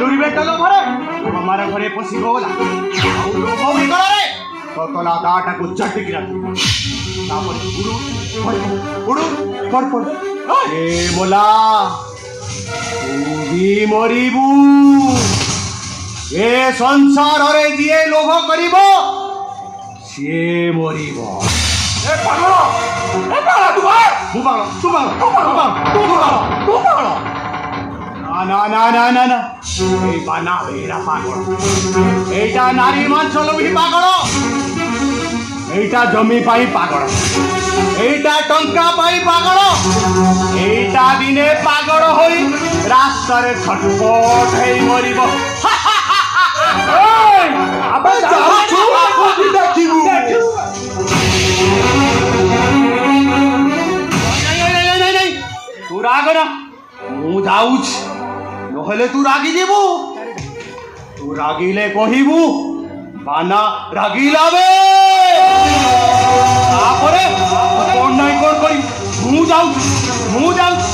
ବାଲୁରି battle ଘରେ ତମାର ଘରେ ପଶି ଗଲା ଆଉ ଲୋଭ ବିକଳରେ ତତଲା ଦାଟାକୁ ଝଟିକି ରାଖି ତାପରେ ଉଡୁ ପଡ ପଡ ଏ ବୋଲା ତୁ ବି ମରିବୁ ଏ ସଂସାରରେ ଯିଏ ଲୋଭ କରିବ ସିଏ ମରିବ। ଏ ପାଗଳ ତୁ ପାଗଳ না না না না না এই বানা বেরা পাগল এইটা নারী মাংস লোভী পাগল এইটা জমি পাই পাগল এইটা টঙ্কা পাই পাগল এইটা দিনে পাগল হই রাস্তারে ছটপট হেই মরিব। তু রাগ না ମୁଁ ଯାଉଛି ନହେଲେ ତୁ ରାଗି ଯିବୁ ତୁ ରାଗିଲେ କହିବୁ ବାନା ରାଗିଲା ବେ ତାପରେ କଣ ନାଇଁ କଣ କରିବୁ ମୁଁ ଯାଉଛି